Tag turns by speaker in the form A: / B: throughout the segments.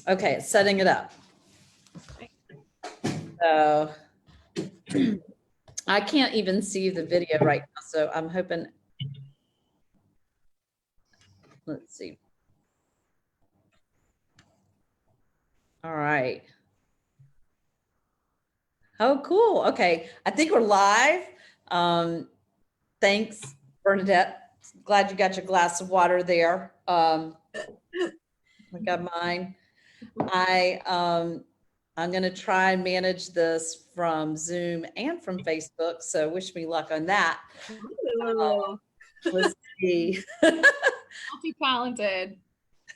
A: Okay, it's setting it up. So I can't even see the video right now, so I'm hoping, let's see. All right. Oh, cool. Okay, I think we're live. Thanks, Bernadette. Glad you got your glass of water there. I got mine. I'm going to try and manage this from Zoom and from Facebook. So wish me luck on that. Let's see.
B: Multi-talented.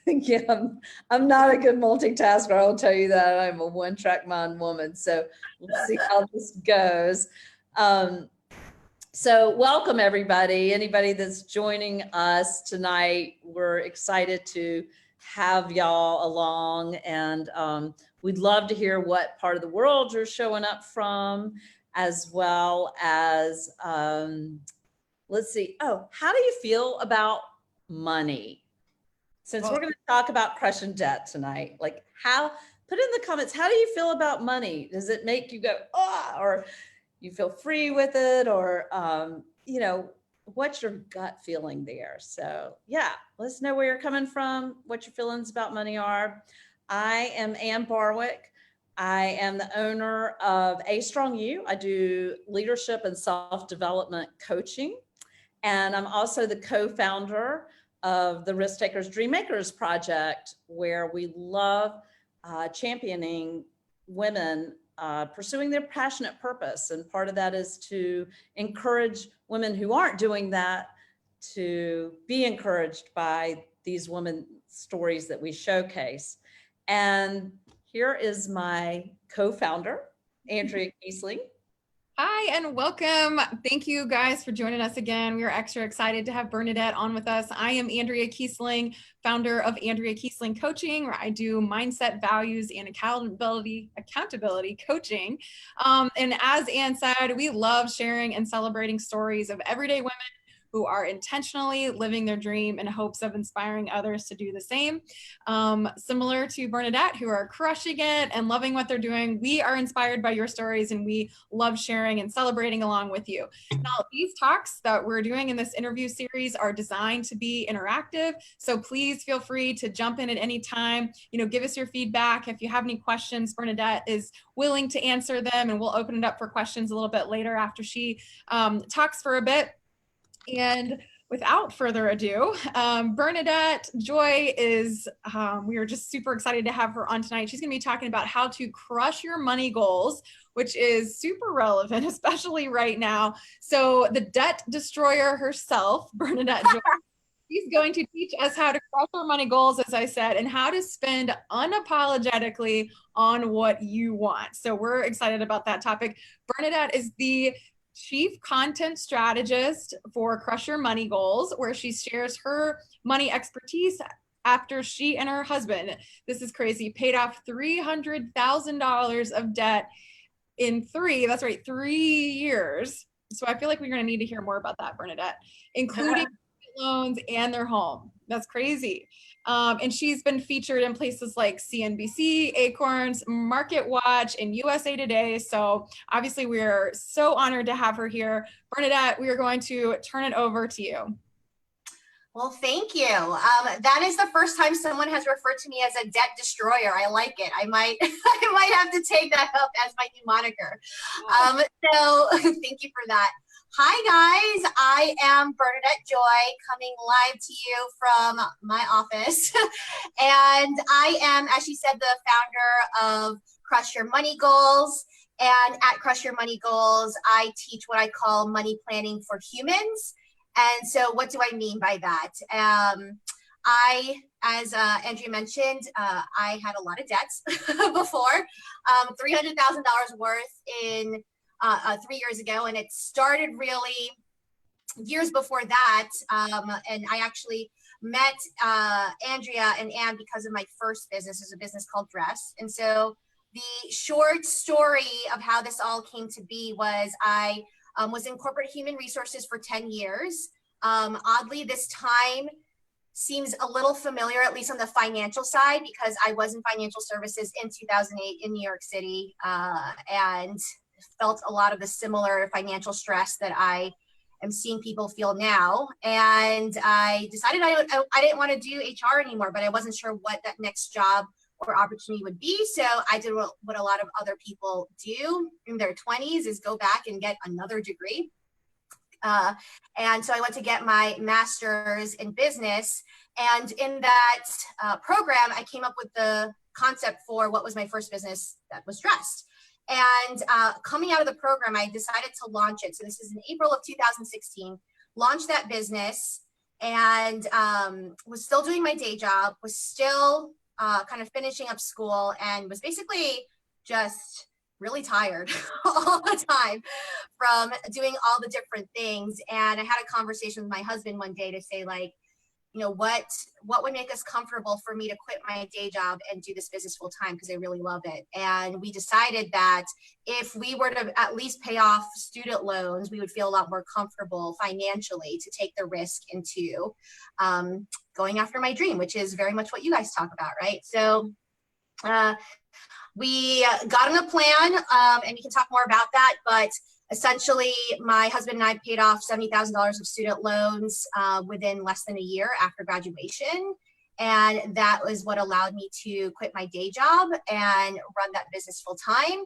A: Yeah, I'm not a good multitasker. I'll tell you that. I'm a one-track mind woman. So let's see how this goes. So welcome everybody. Anybody that's joining us tonight, we're excited to have y'all along, and we'd love to hear what part of the world you're showing up from, as well as, let's see. Oh, how do you feel about money? Since we're going to talk about crushing debt tonight, like put in the comments, how do you feel about money? Does it make you go, oh, or you feel free with it, or, you know, what's your gut feeling there? So yeah, let us know where you're coming from, what your feelings about money are. I am Ann Barwick. I am the owner of A Strong You. I do leadership and self-development coaching. And I'm also the co-founder of the Risk Takers Dream Makers Project, where we love championing women pursuing their passionate purpose. And part of that is to encourage women who aren't doing that to be encouraged by these women stories that we showcase. And here is my co-founder, Andrea Kiesling.
B: Hi, and welcome. Thank you guys for joining us again. We are extra excited to have Bernadette on with us. I am Andrea Kiesling, founder of Andrea Kiesling Coaching, where I do mindset, values, and accountability coaching. And as Ann said, we love sharing and celebrating stories of everyday women who are intentionally living their dream in hopes of inspiring others to do the same. Similar to Bernadette, who are crushing it and loving what they're doing. We are inspired by your stories, and we love sharing and celebrating along with you. Now, these talks that we're doing in this interview series are designed to be interactive, so please feel free to jump in at any time. You know, give us your feedback. If you have any questions, Bernadette is willing to answer them, and we'll open it up for questions a little bit later after she talks for a bit. And without further ado, Bernadette Joy is, we are just super excited to have her on tonight. She's going to be talking about how to crush your money goals, which is super relevant, especially right now. So the debt destroyer herself, Bernadette Joy, she's going to teach us how to crush our money goals, as I said, and how to spend unapologetically on what you want. So we're excited about that topic. Bernadette is the Chief Content Strategist for Crush Your Money Goals, where she shares her money expertise after she and her husband, this is crazy, paid off $300,000 of debt in 3 years. So I feel like we're going to need to hear more about that, Bernadette, including loans and their home. That's crazy. And she's been featured in places like CNBC, Acorns, Market Watch, and USA Today. So obviously we are so honored to have her here. Bernadette, we are going to turn it over to you.
C: Well, thank you. That is the first time someone has referred to me as a debt destroyer. I like it. I might have to take that up as my new moniker. So thank you for that. Hi guys, I am Bernadette Joy, coming live to you from my office. And I am, as she said, the founder of Crush Your Money Goals. And at Crush Your Money Goals, I teach what I call money planning for humans. And so what do I mean by that? As Andrea mentioned, I had a lot of debts before, $300,000 worth in 3 years ago. And it started really years before that. And I actually met Andrea and Ann because of my first business. It was a business called Dress. And so the short story of how this all came to be was I was in corporate human resources for 10 years. Oddly, this time seems a little familiar, at least on the financial side, because I was in financial services in 2008 in New York City, and felt a lot of the similar financial stress that I am seeing people feel now. And I decided I didn't want to do HR anymore, but I wasn't sure what that next job or opportunity would be. So I did what a lot of other people do in their 20s, is go back and get another degree. And so I went to get my master's in business. And in that program, I came up with the concept for what was my first business that was dressed. And coming out of the program, I decided to launch it. So this is in April of 2016, launched that business, and was still doing my day job, was still kind of finishing up school, and was basically just really tired all the time from doing all the different things. And I had a conversation with my husband one day to say, like, you know, what would make us comfortable for me to quit my day job and do this business full time, because I really love it. And we decided that if we were to at least pay off student loans, we would feel a lot more comfortable financially to take the risk into going after my dream, which is very much what you guys talk about, right? So we got on a plan, and we can talk more about that, but essentially, my husband and I paid off $70,000 of student loans within less than a year after graduation. And that was what allowed me to quit my day job and run that business full time.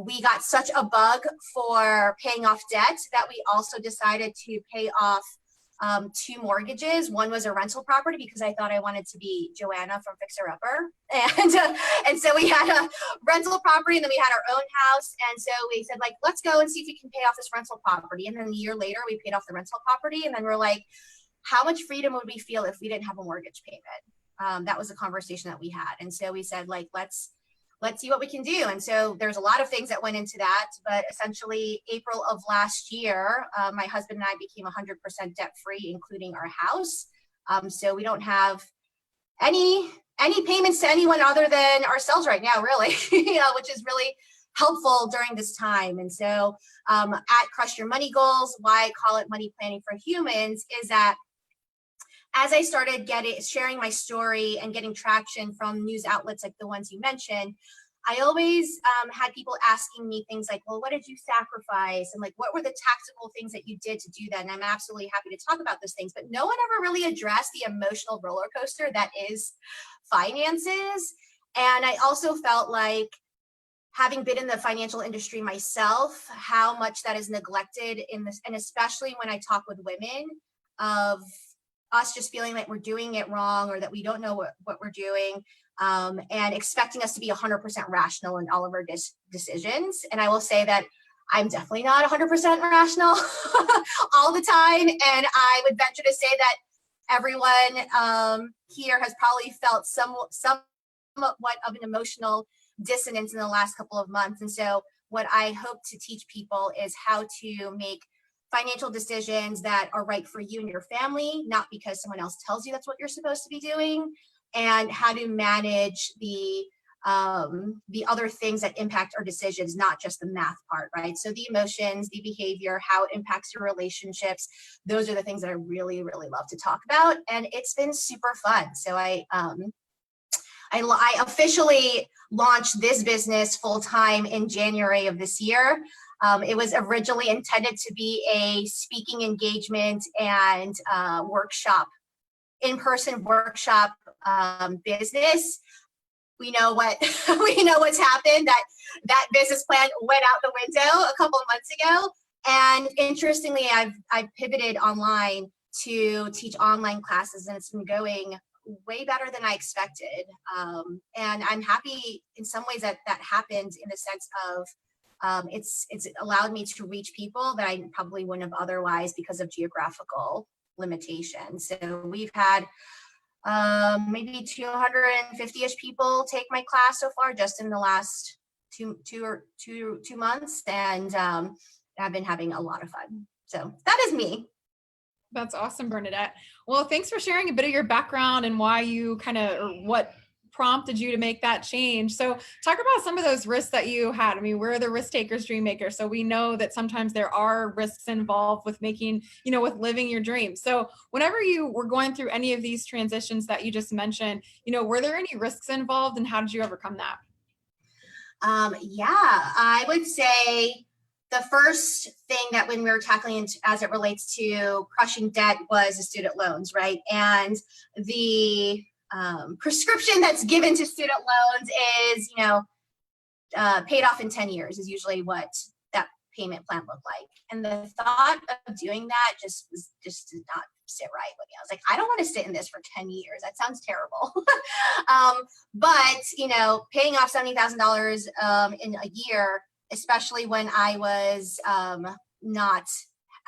C: We got such a bug for paying off debt that we also decided to pay off 2 mortgages. One was a rental property, because I thought I wanted to be Joanna from Fixer Upper. And so we had a rental property, and then we had our own house. And so we said, like, let's go and see if we can pay off this rental property. And then a year later, we paid off the rental property. And then we're like, how much freedom would we feel if we didn't have a mortgage payment? That was a conversation that we had. And so we said, like, let's see what we can do. And so there's a lot of things that went into that, but essentially April of last year, my husband and I became 100% debt free, including our house. So we don't have any payments to anyone other than ourselves right now, really, which is really helpful during this time. And so at Crush Your Money Goals, why I call it Money Planning for Humans, is that as I started sharing my story and getting traction from news outlets like the ones you mentioned, I always had people asking me things like, well, what did you sacrifice? And like, what were the tactical things that you did to do that? And I'm absolutely happy to talk about those things, but no one ever really addressed the emotional roller coaster that is finances. And I also felt like, having been in the financial industry myself, how much that is neglected in this, and especially when I talk with women, of us just feeling like we're doing it wrong, or that we don't know what we're doing, and expecting us to be 100% rational in all of our decisions. And I will say that I'm definitely not 100% rational all the time. And I would venture to say that everyone here has probably felt somewhat of an emotional dissonance in the last couple of months. And so what I hope to teach people is how to make financial decisions that are right for you and your family, not because someone else tells you that's what you're supposed to be doing, and how to manage the other things that impact our decisions, not just the math part, right? So the emotions, the behavior, how it impacts your relationships, those are the things that I really, really love to talk about. And it's been super fun. So I officially launched this business full-time in January of this year. It was originally intended to be a speaking engagement and in-person workshop business. We know what's happened. That business plan went out the window a couple of months ago. And interestingly, I've pivoted online to teach online classes, and it's been going way better than I expected. And I'm happy in some ways that happened, in the sense of it's allowed me to reach people that I probably wouldn't have otherwise, because of geographical limitations. So we've had maybe 250-ish people take my class so far, just in the last two months. And I've been having a lot of fun. So that is me.
B: That's awesome, Bernadette. Well, thanks for sharing a bit of your background and why you what prompted you to make that change. So talk about some of those risks that you had. I mean, we're the risk takers, dream makers. So we know that sometimes there are risks involved with making, with living your dream. So whenever you were going through any of these transitions that you just mentioned, were there any risks involved, and how did you overcome that?
C: Yeah, I would say the first thing that when we were tackling as it relates to crushing debt was the student loans, right? And the prescription that's given to student loans is, paid off in 10 years is usually what that payment plan looked like. And the thought of doing that just did not sit right with me. I was like, I don't want to sit in this for 10 years. That sounds terrible. But, paying off $70,000 in a year, especially when I was not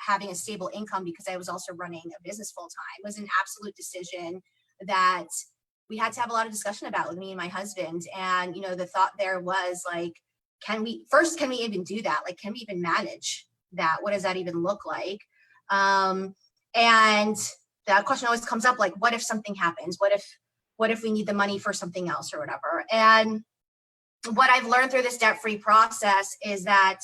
C: having a stable income because I was also running a business full time, was an absolute decision that we had to have a lot of discussion about with me and my husband. And, the thought there was like, can we even do that? Like, can we even manage that? What does that even look like? And that question always comes up, like, what if something happens? What if we need the money for something else or whatever? And what I've learned through this debt-free process is that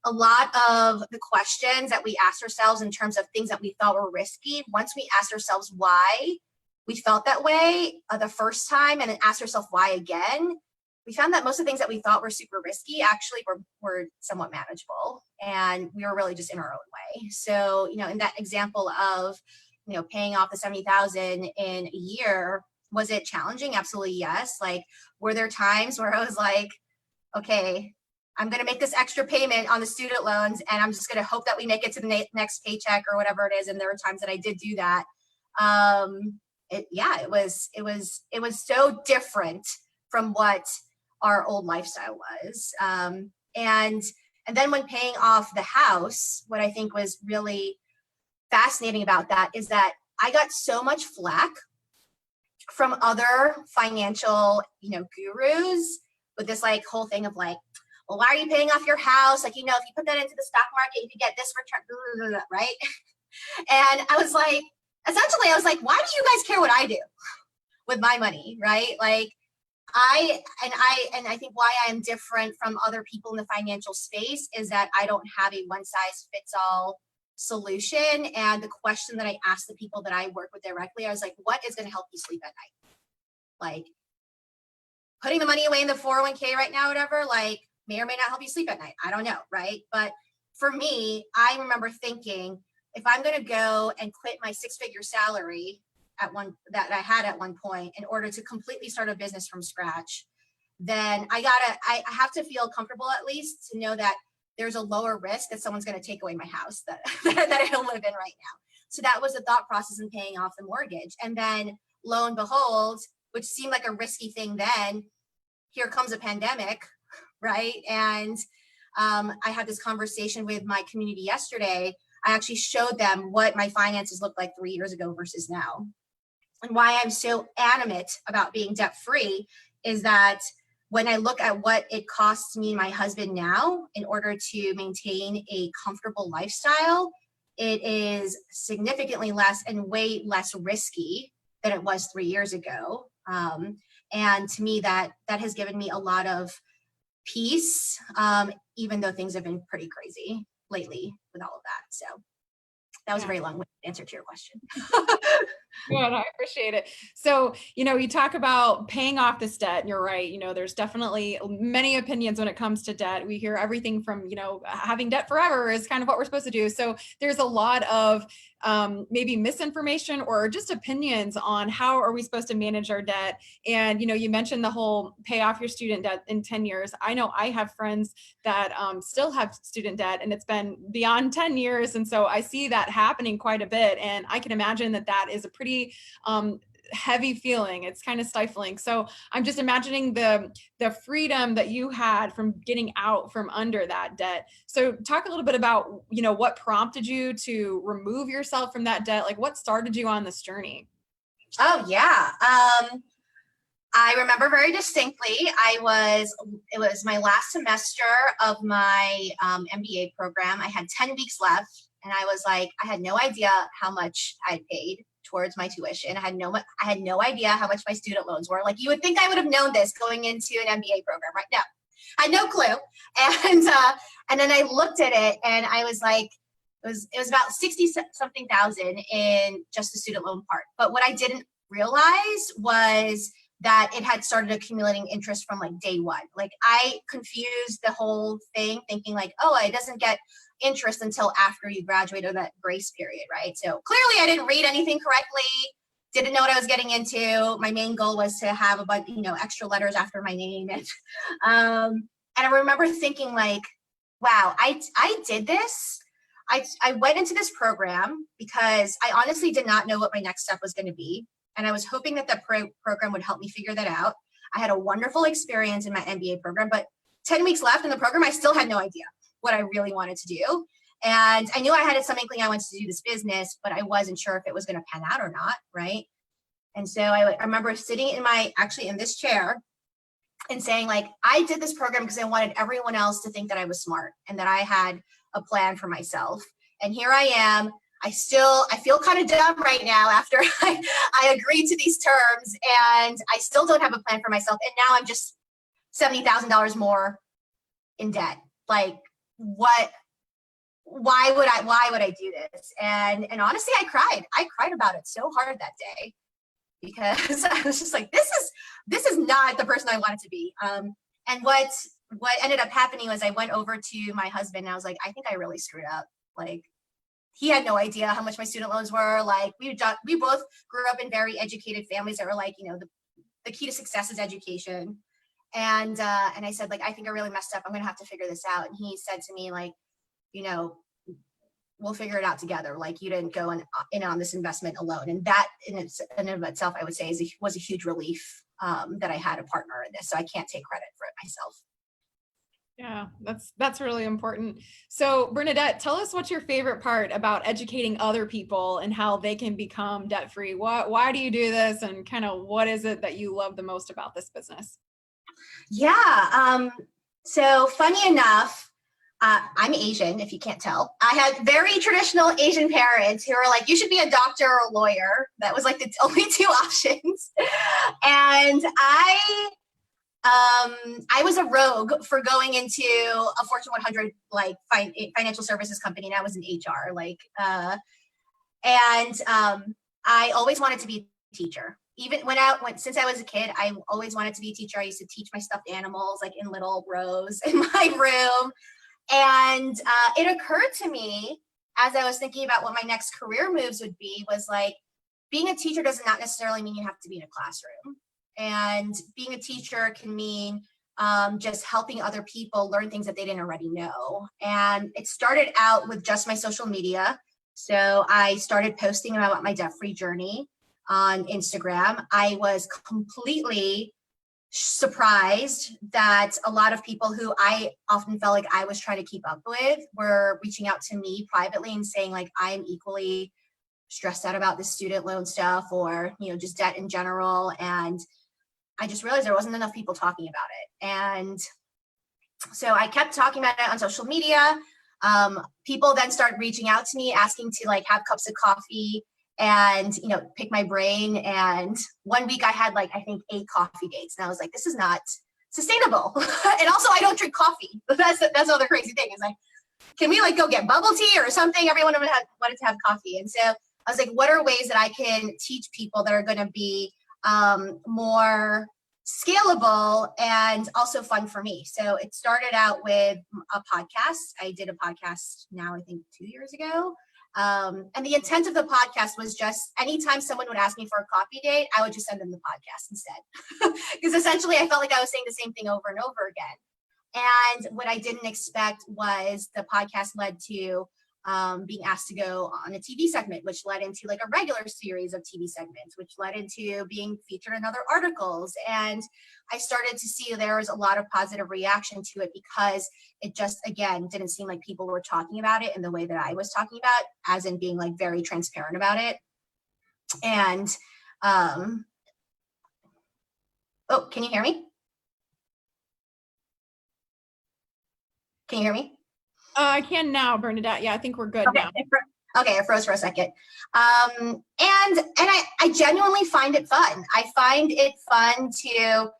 C: a lot of the questions that we asked ourselves in terms of things that we thought were risky, once we asked ourselves why we felt that way the first time and then asked ourselves why again, we found that most of the things that we thought were super risky actually were somewhat manageable, and we were really just in our own way. So, in that example of, paying off the $70,000 in a year, was it challenging? Absolutely, yes. Like, were there times where I was like, okay, I'm going to make this extra payment on the student loans, and I'm just going to hope that we make it to the next paycheck or whatever it is. And there were times that I did do that. It was so different from what our old lifestyle was. And then when paying off the house, what I think was really fascinating about that is that I got so much flack from other financial, gurus with this like whole thing of like, well, why are you paying off your house? Like, if you put that into the stock market, you could get this return, blah, blah, blah, right? And I was like, essentially, I was like, why do you guys care what I do with my money, right? Like, I think why I am different from other people in the financial space is that I don't have a one size fits all solution. And the question that I ask the people that I work with directly, I was like, what is going to help you sleep at night? Like, putting the money away in the 401k right now, whatever, like, may or may not help you sleep at night. I don't know, right? But for me, I remember thinking, if I'm going to go and quit my 6-figure salary that I had at one point in order to completely start a business from scratch, then I have to feel comfortable at least to know that there's a lower risk that someone's going to take away my house that I don't live in right now. So that was the thought process in paying off the mortgage. And then lo and behold, which seemed like a risky thing then, here comes a pandemic, right? And I had this conversation with my community yesterday. I actually showed them what my finances looked like 3 years ago versus now. And why I'm so adamant about being debt-free is that when I look at what it costs me and my husband now in order to maintain a comfortable lifestyle, it is significantly less and way less risky than it was 3 years ago. And to me, that has given me a lot of peace, even though things have been pretty crazy lately with all of that. So that was a very long answer to your question.
B: Good, I appreciate it. So, you talk about paying off this debt, and you're right. There's definitely many opinions when it comes to debt. We hear everything from, having debt forever is kind of what we're supposed to do. So there's a lot of maybe misinformation or just opinions on how are we supposed to manage our debt. And, you mentioned the whole pay off your student debt in 10 years. I know I have friends that still have student debt, and it's been beyond 10 years. And so I see that happening quite a bit. And I can imagine that is a pretty heavy feeling. It's kind of stifling. So I'm just imagining the freedom that you had from getting out from under that debt. So talk a little bit about, what prompted you to remove yourself from that debt? Like, what started you on this journey?
C: Oh yeah. I remember very distinctly, it was my last semester of my MBA program. I had 10 weeks left, and I was like, I had no idea how much I paid towards my tuition. I had no idea how much my student loans were. Like, you would think I would have known this going into an MBA program, right? No, I had no clue. And then I looked at it and I was like, it was about 60 something thousand in just the student loan part. But what I didn't realize was that it had started accumulating interest from like day one. Like, I confused the whole thing thinking like, oh, it doesn't get interest until after you graduate, or that grace period, right? So clearly I didn't read anything correctly, didn't know what I was getting into. My main goal was to have a bunch, extra letters after my name. And I remember thinking like, wow, I did this. I went into this program because I honestly did not know what my next step was going to be. And I was hoping that program would help me figure that out. I had a wonderful experience in my MBA program, but 10 weeks left in the program, I still had no idea what I really wanted to do. And I knew I had some inkling I wanted to do this business, but I wasn't sure if it was going to pan out or not, right? And so I remember sitting in this chair and saying like, I did this program because I wanted everyone else to think that I was smart and that I had a plan for myself. And here I am. I feel kind of dumb right now after I agreed to these terms, and I still don't have a plan for myself. And now I'm just $70,000 more in debt. Like, what? Why would I do this? And honestly, I cried about it so hard that day, because I was just like, this is not the person I wanted to be. And what ended up happening was I went over to my husband and I was like, I think I really screwed up. Like, he had no idea how much my student loans were. Like, we both grew up in very educated families that were like, the key to success is education. And I said, like, I think I really messed up. I'm going to have to figure this out. And he said to me, like, we'll figure it out together. Like, you didn't go in on this investment alone. And that in of itself, I would say was a huge relief that I had a partner in this. So I can't take credit for it myself.
B: Yeah, that's really important. So Bernadette, tell us what's your favorite part about educating other people and how they can become debt-free. Why do you do this, and kind of what is it that you love the most about this business?
C: Yeah. So funny enough, I'm Asian, if you can't tell. I had very traditional Asian parents who were like, you should be a doctor or a lawyer. That was like the only two options. And I was a rogue for going into a Fortune 100 like financial services company, and I was in HR. I always wanted to be a teacher. Even since I was a kid, I always wanted to be a teacher. I used to teach my stuffed animals like in little rows in my room. And it occurred to me as I was thinking about what my next career moves would be, was like, being a teacher does not necessarily mean you have to be in a classroom. And being a teacher can mean just helping other people learn things that they didn't already know. And it started out with just my social media. So I started posting about my debt-free journey on Instagram. I was completely surprised that a lot of people who I often felt like I was trying to keep up with were reaching out to me privately and saying like, I'm equally stressed out about the student loan stuff, or, just debt in general. And I just realized there wasn't enough people talking about it. And so I kept talking about it on social media. People then started reaching out to me, asking to like have cups of coffee and, pick my brain. And one week I had I think 8 coffee dates. And I was like, this is not sustainable. And also I don't drink coffee. That's another crazy thing, is like, can we go get bubble tea or something? Everyone wanted to have coffee. And so I was like, what are ways that I can teach people that are going to be more scalable and also fun for me? So it started out with a podcast. I did a podcast now, I think 2 years ago. And the intent of the podcast was just anytime someone would ask me for a coffee date, I would just send them the podcast instead. Because essentially I felt like I was saying the same thing over and over again. And what I didn't expect was the podcast led to being asked to go on a TV segment, which led into a regular series of TV segments, which led into being featured in other articles. And I started to see there was a lot of positive reaction to it, because it just, again, didn't seem like people were talking about it in the way that I was talking about, as in being very transparent about it. And, oh, can you hear me? Can you hear me?
B: I can now, Bernadette. Yeah, I think we're good
C: Okay.
B: now.
C: Okay, I froze for a second. And I genuinely find it fun. I find it fun to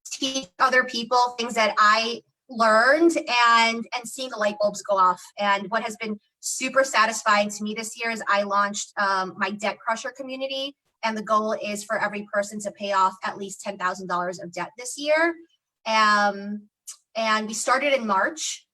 C: teach other people things that I learned and seeing the light bulbs go off. And what has been super satisfying to me this year is I launched my Debt Crusher community. And the goal is for every person to pay off at least $10,000 of debt this year. And we started in March,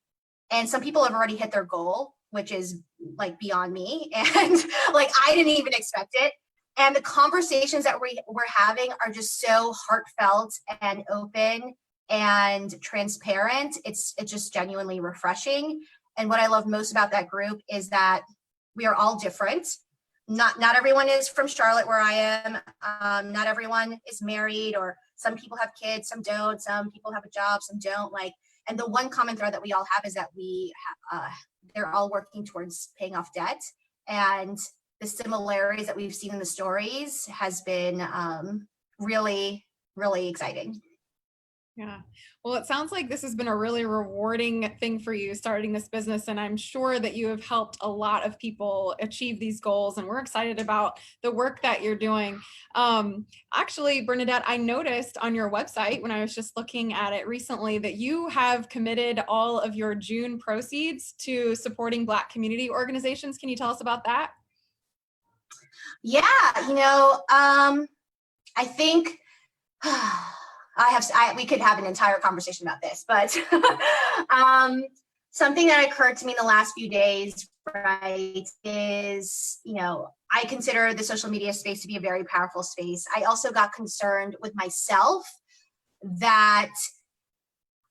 C: and some people have already hit their goal, which is like beyond me. And like, I didn't even expect it. And the conversations that we're having are just so heartfelt and open and transparent. It's just genuinely refreshing. And what I love most about that group is that we are all different. Not everyone is from Charlotte, where I am. Not everyone is married, or some people have kids, some don't. Some people have a job, some don't. Like, and the one common thread that we all have is that they're all working towards paying off debt. And the similarities that we've seen in the stories has been really, really exciting.
B: Yeah. Well, it sounds like this has been a really rewarding thing for you starting this business. And I'm sure that you have helped a lot of people achieve these goals. And we're excited about the work that you're doing. Actually, Bernadette, I noticed on your website when I was just looking at it recently that you have committed all of your June proceeds to supporting Black community organizations. Can you tell us about that?
C: Yeah, I think we could have an entire conversation about this, but something that occurred to me in the last few days, right, is, I consider the social media space to be a very powerful space. I also got concerned with myself that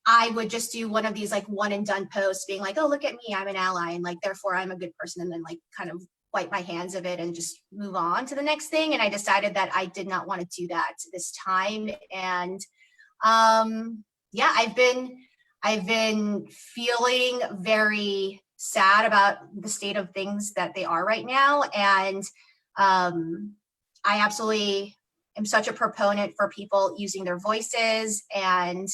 C: I would just do one of these like one and done posts being like, oh, look at me, I'm an ally, and like, therefore I'm a good person, and then like kind of wipe my hands of it and just move on to the next thing. And I decided that I did not want to do that this time. And yeah, I've been feeling very sad about the state of things that they are right now. And I absolutely am such a proponent for people using their voices and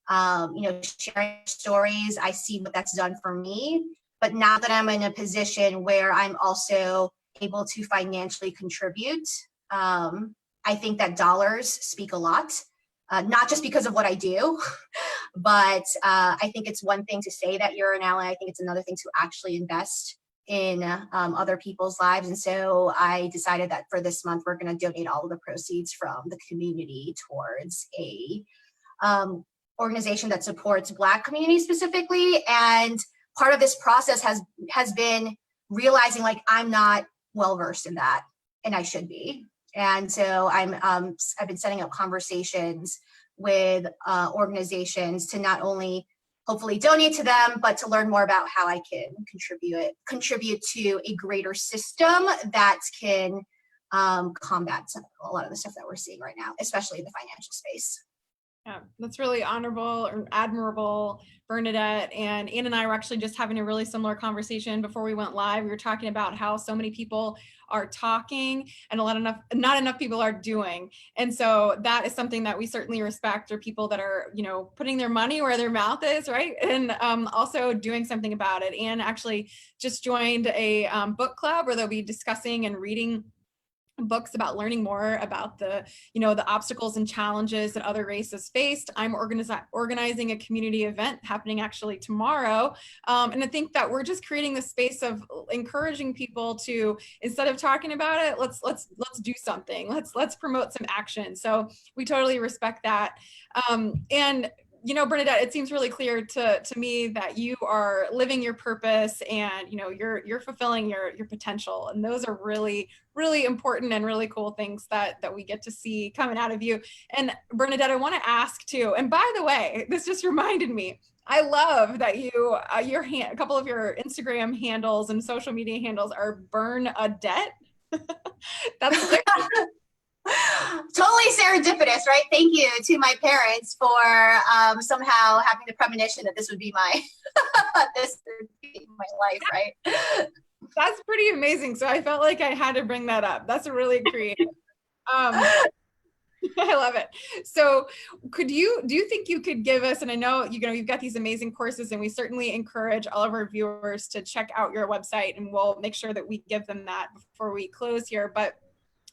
C: sharing stories. I see what that's done for me. But now that I'm in a position where I'm also able to financially contribute, I think that dollars speak a lot, not just because of what I do, but I think it's one thing to say that you're an ally. I think it's another thing to actually invest in other people's lives. And so I decided that for this month, we're going to donate all of the proceeds from the community towards a organization that supports Black communities specifically. And part of this process has been realizing like I'm not well versed in that, and I should be. And so I've been setting up conversations with organizations to not only hopefully donate to them, but to learn more about how I can contribute to a greater system that can combat a lot of the stuff that we're seeing right now, especially in the financial space.
B: Yeah, that's really honorable or admirable, Bernadette. And Ann and I were actually just having a really similar conversation before we went live. We were talking about how so many people are talking and not enough people are doing. And so that is something that we certainly respect, are people that are, putting their money where their mouth is, right? And also doing something about it. Ann actually just joined a book club where they'll be discussing and reading books about learning more about the obstacles and challenges that other races faced. I'm organizing a community event happening actually tomorrow. And I think that we're just creating this space of encouraging people to, instead of talking about it, let's do something. Let's promote some action. So we totally respect that. And Bernadette, it seems really clear to me that you are living your purpose and, you're fulfilling your potential. And those are really, really important and really cool things that we get to see coming out of you. And Bernadette, I want to ask too, and by the way, this just reminded me, I love that you, a couple of your Instagram handles and social media handles are Bernadette. That's great.
C: Totally serendipitous, right? Thank you to my parents for somehow having the premonition that this would be my life, right?
B: That's pretty amazing. So I felt like I had to bring that up. That's really creative. I love it. So do you think you could give us, and I know, you've got these amazing courses, and we certainly encourage all of our viewers to check out your website, and we'll make sure that we give them that before we close here. But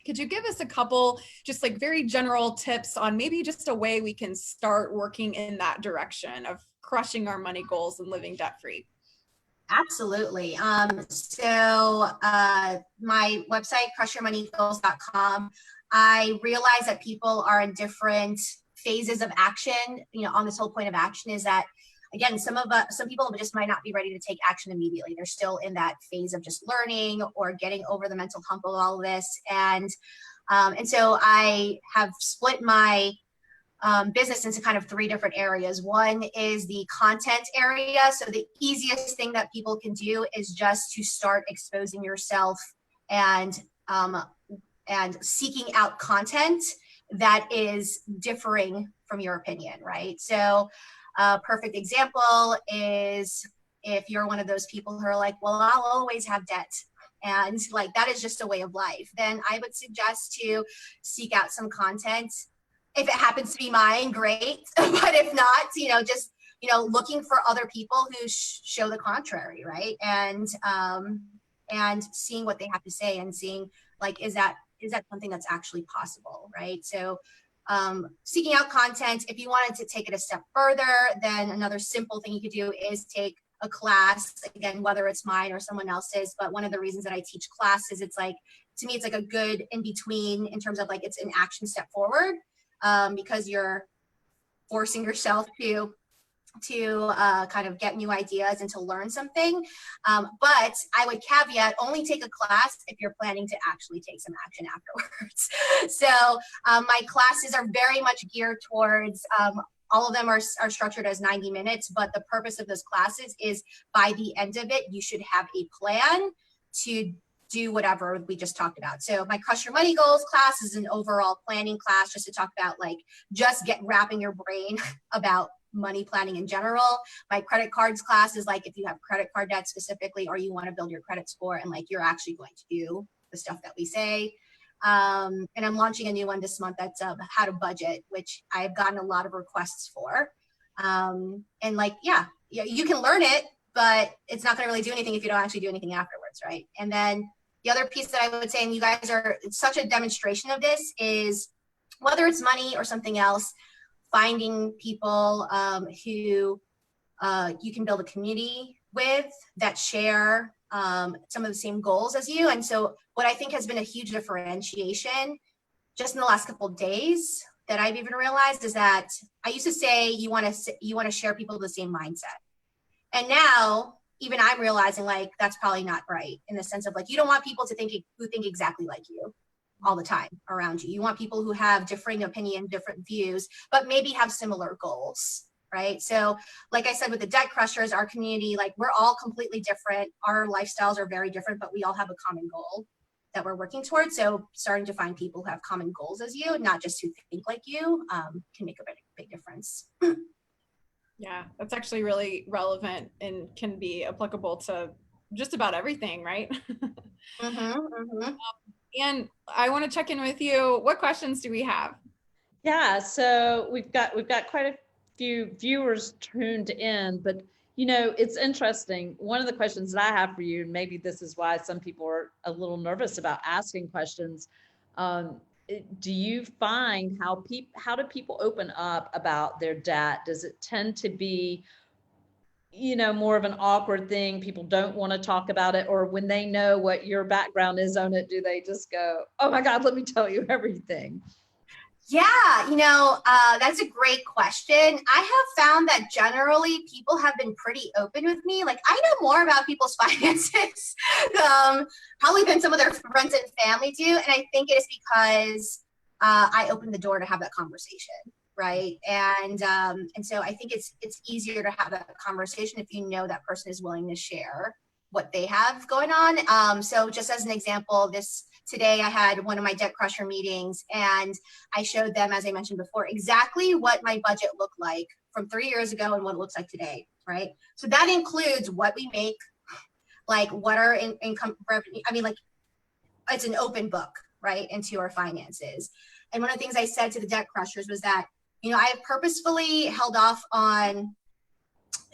B: could you give us a couple just like very general tips on maybe just a way we can start working in that direction of crushing our money goals and living debt free?
C: Absolutely. My website, crushyourmoneygoals.com, I realize that people are in different phases of action. On this whole point of action is that, again, some people just might not be ready to take action immediately. They're still in that phase of just learning or getting over the mental hump of all of this. And so I have split my business into kind of three different areas. One is the content area. So the easiest thing that people can do is just to start exposing yourself and seeking out content that is differing from your opinion, right? So a perfect example is if you're one of those people who are like, well, I'll always have debt, and like that is just a way of life, then I would suggest to seek out some content. If it happens to be mine, great. But if not, just, looking for other people who show the contrary, right? And seeing what they have to say and seeing like, is that something that's actually possible, right? So seeking out content. If you wanted to take it a step further, then another simple thing you could do is take a class, again, whether it's mine or someone else's. But one of the reasons that I teach classes, it's like, to me, it's like a good in between in terms of like, it's an action step forward. Because you're forcing yourself to kind of get new ideas and to learn something. But I would caveat, only take a class if you're planning to actually take some action afterwards. So my classes are very much geared towards, all of them are structured as 90 minutes, but the purpose of those classes is by the end of it, you should have a plan to do whatever we just talked about. So my Crush Your Money Goals class is an overall planning class, just to talk about like just wrapping your brain about money planning in general. My credit cards class is like if you have credit card debt specifically, or you want to build your credit score and like you're actually going to do the stuff that we say. And I'm launching a new one this month that's how to budget, which I've gotten a lot of requests for. And like, yeah, you can learn it, but it's not going to really do anything if you don't actually do anything afterwards, right? And then the other piece that I would say, and you guys are such a demonstration of this, is whether it's money or something else, finding people who you can build a community with that share some of the same goals as you. And so what I think has been a huge differentiation just in the last couple of days that I've even realized is that I used to say you want to share people with the same mindset. And now even I'm realizing like that's probably not right, in the sense of like you don't want people to think exactly like you all the time around you. You want people who have differing opinion, different views, but maybe have similar goals, right? So like I said, with the Debt Crushers, our community, like we're all completely different. Our lifestyles are very different, but we all have a common goal that we're working towards. So starting to find people who have common goals as you, not just who think like you, can make a big difference.
B: Yeah, that's actually really relevant and can be applicable to just about everything, right? And I want to check in with you. What questions do we have?
A: Yeah, so we've got quite a few viewers tuned in, but it's interesting. One of the questions that I have for you, and maybe this is why some people are a little nervous about asking questions. Do you find how do people open up about their debt? Does it tend to be, more of an awkward thing? People don't want to talk about it, or when they know what your background is on it, do they just go, oh my God, let me tell you everything?
C: Yeah, that's a great question. I have found that generally people have been pretty open with me. Like I know more about people's finances probably than some of their friends and family do. And I think it is because I opened the door to have that conversation, right? And so I think it's easier to have that conversation if you know that person is willing to share what they have going on. So just as an example, today I had one of my Debt Crusher meetings and I showed them, as I mentioned before, exactly what my budget looked like from 3 years ago and what it looks like today, right? So that includes what we make, like what our income revenue, I mean, like it's an open book, right, into our finances. And one of the things I said to the debt crushers was that, I have purposefully held off on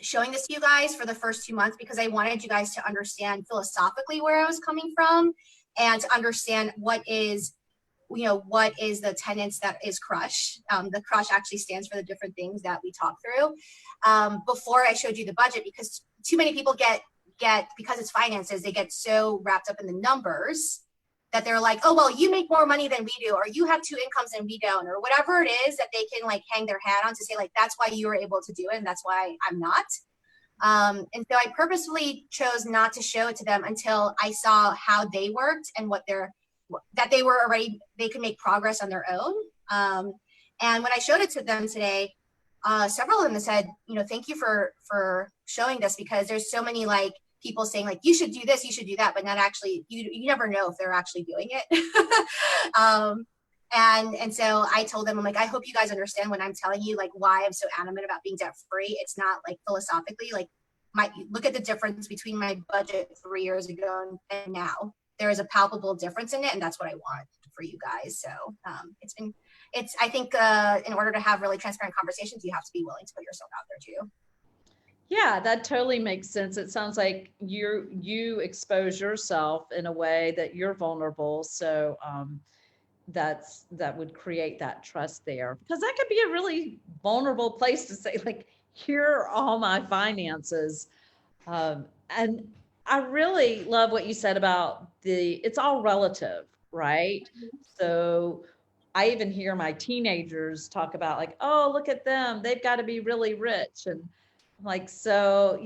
C: showing this to you guys for the first 2 months because I wanted you guys to understand philosophically where I was coming from and to understand what is the tenets that is crush. The crush actually stands for the different things that we talk through before I showed you the budget, because too many people get because it's finances, they get so wrapped up in the numbers that they're like, oh, well, you make more money than we do, or you have 2 incomes and we don't, or whatever it is that they can like hang their hat on to say like, that's why you were able to do it and that's why I'm not. And so I purposefully chose not to show it to them until I saw how they worked and that they could make progress on their own. And when I showed it to them today, several of them said, thank you for showing this, because there's so many like people saying like, you should do this, you should do that, but not actually, you never know if they're actually doing it. And so I told them, I'm like, I hope you guys understand when I'm telling you like why I'm so adamant about being debt free. It's not like philosophically, like look at the difference between my budget 3 years ago and now. There is a palpable difference in it, and that's what I want for you guys. So I think in order to have really transparent conversations, you have to be willing to put yourself out there too.
A: Yeah, that totally makes sense. It sounds like you expose yourself in a way that you're vulnerable. So that would create that trust there, because that could be a really vulnerable place to say like, here are all my finances. And I really love what you said about it's all relative, right? So I even hear my teenagers talk about like, oh, look at them, they've got to be really rich. And like, so,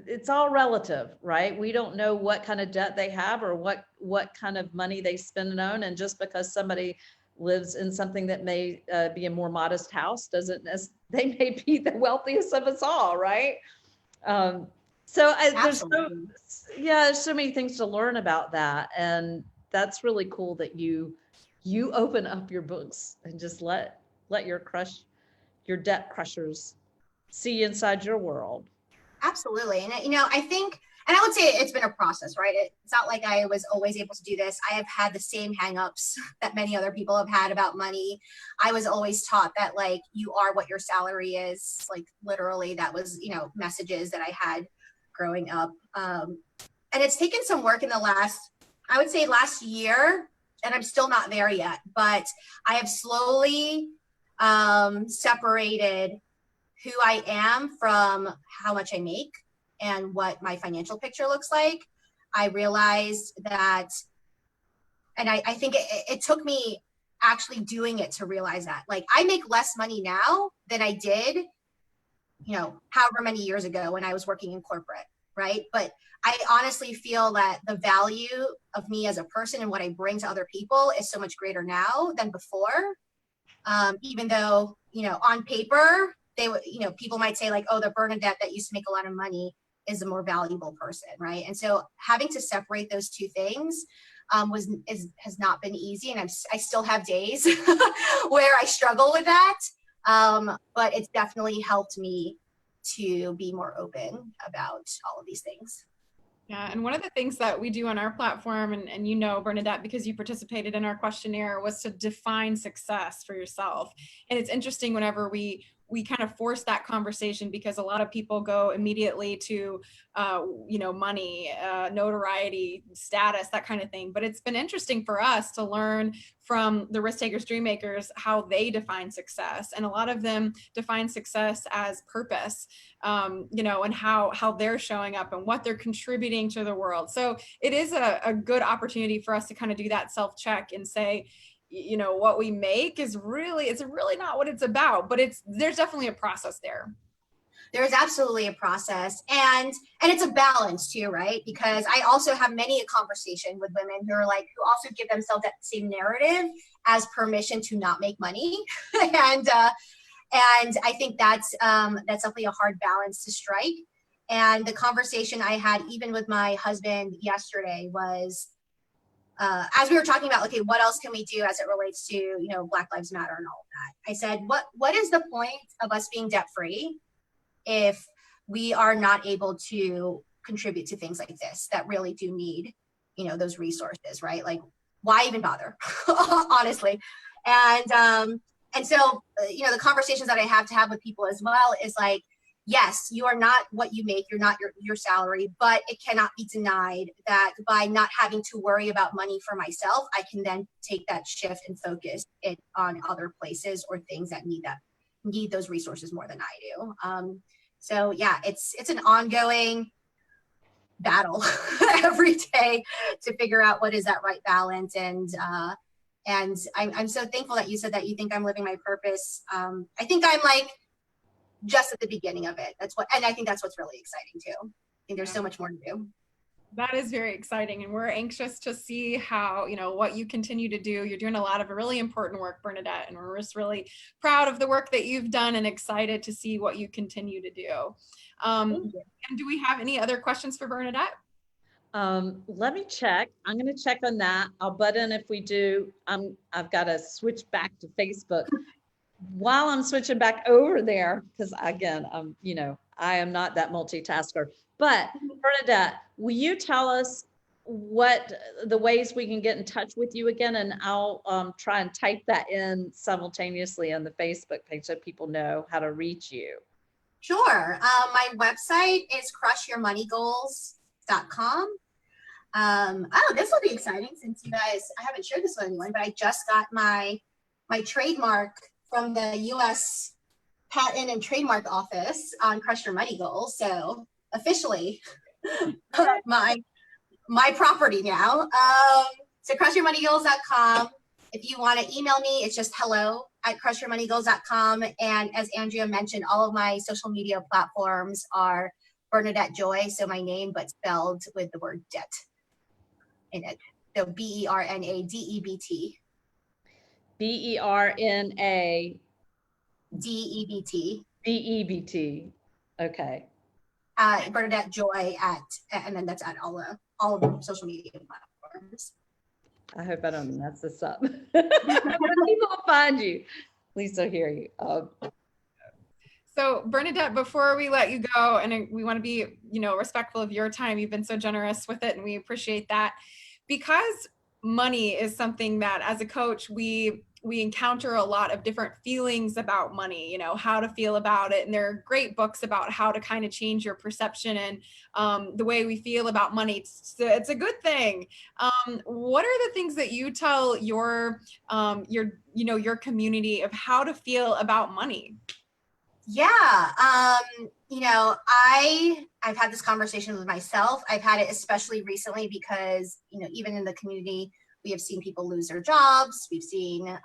A: it's all relative, right? We don't know what kind of debt they have or what kind of money they spend and own. And just because somebody lives in something that may be a more modest house they may be the wealthiest of us all, right? There's so many things to learn about that. And that's really cool that you open up your books and just let your debt crushers see inside your world.
C: Absolutely. And, I think, and I would say it's been a process, right? It's not like I was always able to do this. I have had the same hangups that many other people have had about money. I was always taught that like, you are what your salary is. Like literally that was, messages that I had growing up. And it's taken some work in I would say last year, and I'm still not there yet, but I have slowly separated who I am from how much I make and what my financial picture looks like. I realized that, and I think it took me actually doing it to realize that. Like I make less money now than I did, however many years ago when I was working in corporate, right? But I honestly feel that the value of me as a person and what I bring to other people is so much greater now than before. Even though, on paper, people might say like, oh, the Bernadette that used to make a lot of money is a more valuable person, right? And so having to separate those two things has not been easy, and I still have days where I struggle with that, but it's definitely helped me to be more open about all of these things.
B: Yeah, and one of the things that we do on our platform, and Bernadette, because you participated in our questionnaire, was to define success for yourself. And it's interesting whenever we kind of force that conversation, because a lot of people go immediately to, money, notoriety, status, that kind of thing. But it's been interesting for us to learn from the risk takers, dream makers, how they define success. And a lot of them define success as purpose, and how they're showing up and what they're contributing to the world. So it is a good opportunity for us to kind of do that self-check and say, what we make it's really not what it's about, but there's definitely a process there.
C: There's absolutely a process, and it's a balance too, right? Because I also have many a conversation with women who also give themselves that same narrative as permission to not make money. And I think that's definitely a hard balance to strike. And the conversation I had even with my husband yesterday was, as we were talking about, okay, what else can we do as it relates to, Black Lives Matter and all of that? I said, what is the point of us being debt free if we are not able to contribute to things like this that really do need, those resources, right? Like why even bother? Honestly. And so, the conversations that I have to have with people as well is like, yes, you are not what you make, you're not your salary, but it cannot be denied that by not having to worry about money for myself, I can then take that shift and focus it on other places or things that need those resources more than I do. So yeah, it's an ongoing battle every day to figure out what is that right balance. And I'm so thankful that you said that you think I'm living my purpose. I think I'm like just at the beginning of it. And I think that's what's really exciting too. I think there's so much more to do.
B: That is very exciting, and we're anxious to see how, what you continue to do. You're doing a lot of really important work, Bernadette, and we're just really proud of the work that you've done and excited to see what you continue to do. And do we have any other questions for Bernadette?
A: Let me check. I'm going to check on that. I'll butt in if we do. I've got to switch back to Facebook. While I'm switching back over there, because again, I am not that multitasker. But Bernadette, will you tell us what the ways we can get in touch with you again? And I'll try and type that in simultaneously on the Facebook page so people know how to reach you.
C: Sure. My website is crushyourmoneygoals.com. This will be exciting since you guys, I haven't shared this with anyone, but I just got my trademark from the US Patent and Trademark Office on Crush Your Money Goals. So officially my property now. So crushyourmoneygoals.com. If you want to email me, it's just hello@crushyourmoneygoals.com. And as Andrea mentioned, all of my social media platforms are Bernadette Joy. So my name, but spelled with the word debt in it. So BERNADEBT.
A: BERNA
C: DEBT.
A: DEBT. Okay.
C: Bernadette Joy and then that's at all of the social media platforms.
A: I hope I don't mess this up. People will find you. Please don't hear you.
B: So Bernadette, before we let you go, and we want to be, respectful of your time, you've been so generous with it and we appreciate that. Because money is something that as a coach, we encounter a lot of different feelings about money, how to feel about it. And there are great books about how to kind of change your perception and the way we feel about money. It's a good thing. What are the things that you tell your community of how to feel about money?
C: Yeah. I've had this conversation with myself. I've had it especially recently because, even in the community, we have seen people lose their jobs. We've seen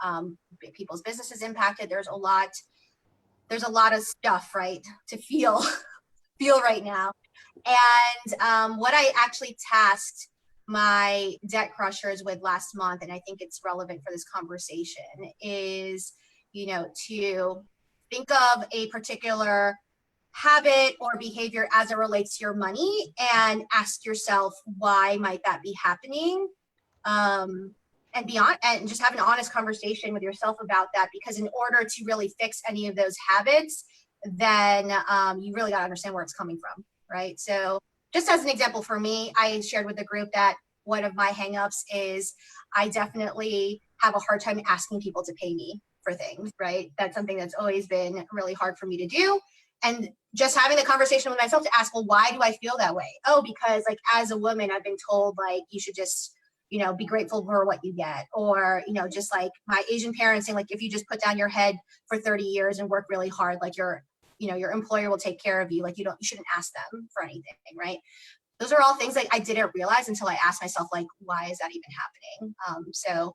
C: people's businesses impacted. There's a lot of stuff, right, to feel right now. And what I actually tasked my debt crushers with last month, and I think it's relevant for this conversation, is, to think of a particular habit or behavior as it relates to your money and ask yourself, why might that be happening? And beyond, and just have an honest conversation with yourself about that, because in order to really fix any of those habits, then you really got to understand where it's coming from, right? So just as an example for me, I shared with the group that one of my hangups is I definitely have a hard time asking people to pay me for things, right? That's something that's always been really hard for me to do. And just having the conversation with myself to ask, well, why do I feel that way? Oh, because like as a woman, I've been told like you should just, be grateful for what you get. Or, just like my Asian parents saying, like, if you just put down your head for 30 years and work really hard, like your employer will take care of you. Like you shouldn't ask them for anything, right? Those are all things that I didn't realize until I asked myself, like, why is that even happening? So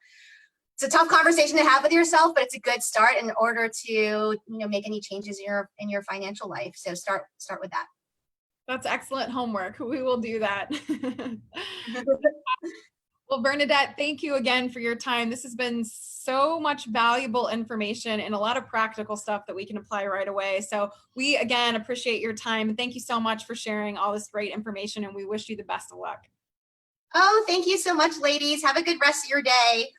C: it's a tough conversation to have with yourself, but it's a good start in order to, make any changes in your financial life. So start with that.
B: That's excellent homework. We will do that. Well, Bernadette, thank you again for your time. This has been so much valuable information and a lot of practical stuff that we can apply right away. So we, again, appreciate your time. Thank you so much for sharing all this great information, and we wish you the best of luck.
C: Oh, thank you so much, ladies. Have a good rest of your day.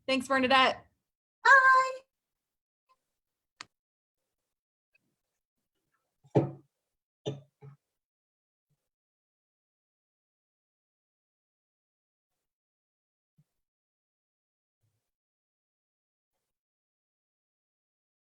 B: Thanks, Bernadette.
C: Bye.